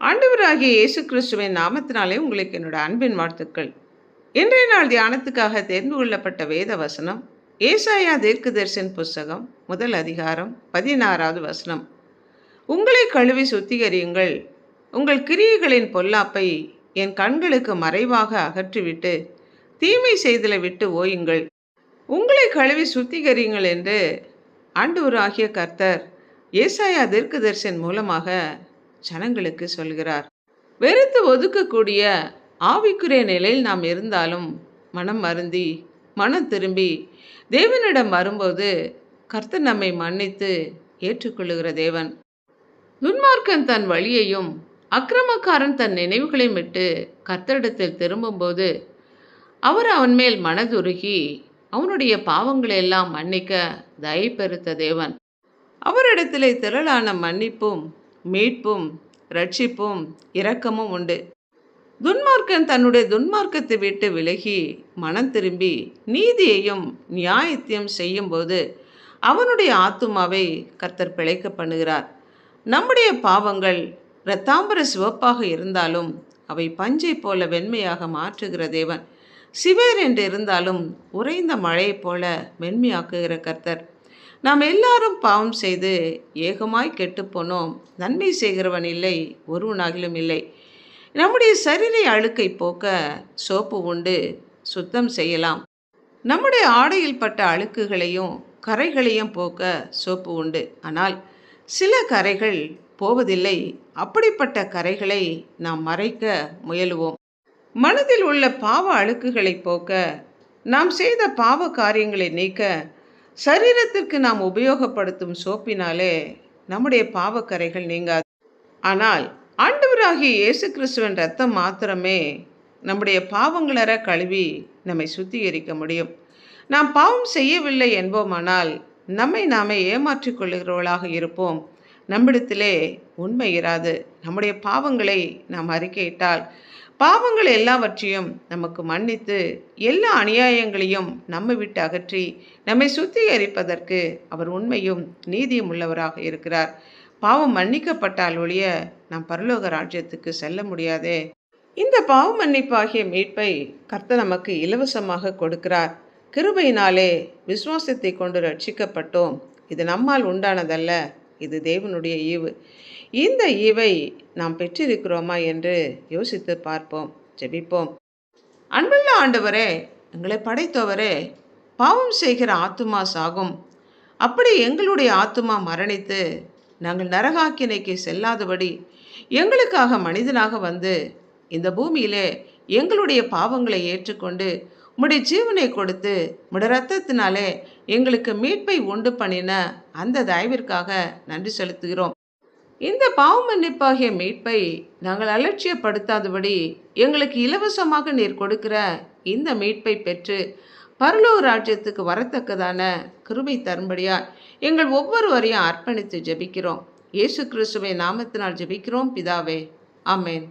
ஆண்டவராகிய இயேசு கிறிஸ்துவின் நாமத்தினாலே உங்களுக்கு என்னோட அன்பின் வாழ்த்துக்கள். இன்றைய நாள் தியானத்துக்காக தேர்ந்து கொள்ளப்பட்ட வேத வசனம் ஏசாயா தீர்க்கதரிசன புஸ்தகம் முதல் அதிகாரம் 16வது வசனம். உங்களை கழுவி சுத்திகரியுங்கள், உங்கள் கிரியைகளின் பொல்லாப்பை என் கண்களுக்கு மறைவாக அகற்றிவிட்டு தீமை செய்தலை விட்டு ஓயுங்கள். உங்களை கழுவி சுத்திகரியுங்கள் என்று ஆண்டவராகிய கர்த்தர் ஏசாயா தீர்க்கதரிசன் மூலமாக ஜனங்களுக்கு சொல்கிறார். வெறுத்து ஒதுக்கக்கூடிய ஆவிக்குரிய நிலையில் நாம் இருந்தாலும் மனம் வருந்தி மனம் திரும்பி தேவனிடம் வரும்போது கர்த்தர் நம்மை மன்னித்து ஏற்றுக்கொள்ளுகிற தேவன். துன்மார்க்கன் தன் வழியையும் அக்கிரமக்காரன் தன் நினைவுகளையும் விட்டு கர்த்தரிடத்தில் திரும்பும்போது அவர் அவன் மேல் மனதுருகி அவனுடைய பாவங்களை எல்லாம் மன்னிக்க தயை பெருத்த தேவன். அவரிடத்திலே திரளான மன்னிப்பும் மீட்பும் ரட்சிப்பும் இரக்கமும் உண்டு. துன்மார்க்கன் தன்னுடைய துன்மார்க்கத்தை விட்டு விலகி மனம் திரும்பி நீதியையும் நியாயத்தையும் செய்யும்போது அவனுடைய ஆத்துமாவை கர்த்தர் பிழைக்க பண்ணுகிறார். நம்முடைய பாவங்கள் இரத்தாம்பர சிவப்பாக இருந்தாலும் அவை பஞ்சை போல வெண்மையாக மாற்றுகிற தேவன். சிவேர் என்று இருந்தாலும் உறைந்த மழையைப் போல மென்மையாக்குகிற கர்த்தர். நாம் எல்லாரும் பாவம் செய்து ஏகமாய் கெட்டுப்போனோம், நன்மை செய்கிறவன் இல்லை, ஒருவனாகிலும் இல்லை. நம்முடைய சரீர அழுக்கை போக்க சோப்பு உண்டு, சுத்தம் செய்யலாம். நம்முடைய ஆடையில் பட்ட அழுக்குகளையும் கரைகளையும் போக்க சோப்பு உண்டு. ஆனால் சில கரைகள் போவதில்லை. அப்படிப்பட்ட கரைகளை நாம் மறைக்க முயலுவோம். மனதில் உள்ள பாவ அழுக்குகளை போக்க, நாம் செய்த பாவ காரியங்களை நீக்க சரீரத்திற்கு நாம் உபயோகப்படுத்தும் சோப்பினாலே நம்முடைய பாவக்கரைகள் நீங்காது. ஆனால் ஆண்டவராகிய இயேசு கிறிஸ்துவின் இரத்தம் மாத்திரமே நம்முடைய பாவங்களற கழுவி நம்மை சுத்திகரிக்க முடியும். நாம் பாவம் செய்யவில்லை என்போமானால் நம்மை நாமே ஏமாற்றிக் கொள்ளுகிறவர்களாக இருப்போம். நம்மிடத்திலே உண்மை இராது. நம்முடைய பாவங்களை நாம் அறிக்கையிட்டால் பாவங்கள் எல்லாவற்றையும் நமக்கு மன்னித்து எல்லா அநியாயங்களையும் நம்மை விட்டு அகற்றி நம்மை சுத்திகரிப்பதற்கு அவர் உண்மையும் நீதியும் உள்ளவராக இருக்கிறார். பாவம் மன்னிக்கப்பட்டால் ஒழிய நாம் பரலோக ராஜ்யத்துக்கு செல்ல முடியாதே. இந்த பாவ மன்னிப்பாகிய மீட்பை கர்த்தர் நமக்கு இலவசமாக கொடுக்கிறார். கிருபையினாலே விசுவாசத்தை கொண்டு ரட்சிக்கப்பட்டோம். இது நம்மால் உண்டானதல்ல, இது தேவனுடைய ஈவு. இந்த ஈவை நாம் பெற்றிருக்கிறோமா என்று யோசித்து பார்ப்போம். ஜெபிப்போம். அன்புள்ள ஆண்டவரே, எங்களை படைத்தவரே, பாவம் செய்கிற ஆத்துமா சாகும். அப்படி எங்களுடைய ஆத்துமா மரணித்து நாங்கள் நரகாக்கினைக்கு செல்லாதபடி எங்களுக்காக மனிதனாக வந்து இந்த பூமியிலே எங்களுடைய பாவங்களை ஏற்றுக்கொண்டு உம்முடைய ஜீவனை கொடுத்து உம்முடைய இரத்தத்தினாலே எங்களுக்கு மீட்பை உண்டு பண்ணின அந்த தயவிற்காக நன்றி செலுத்துகிறோம். இந்த பாவ மன்னிப்பாகிய மீட்பை நாங்கள் அலட்சியப்படுத்தாதபடி எங்களுக்கு இலவசமாக நீர் கொடுக்கிற இந்த மீட்பை பெற்று பரலோக ராஜ்யத்துக்கு வரத்தக்கதான கிருபை தரும்படியா எங்கள் ஒவ்வொருவரையும் அர்ப்பணித்து ஜெபிக்கிறோம். இயேசு கிறிஸ்துவின் நாமத்தினால் ஜெபிக்கிறோம் பிதாவே, ஆமென்.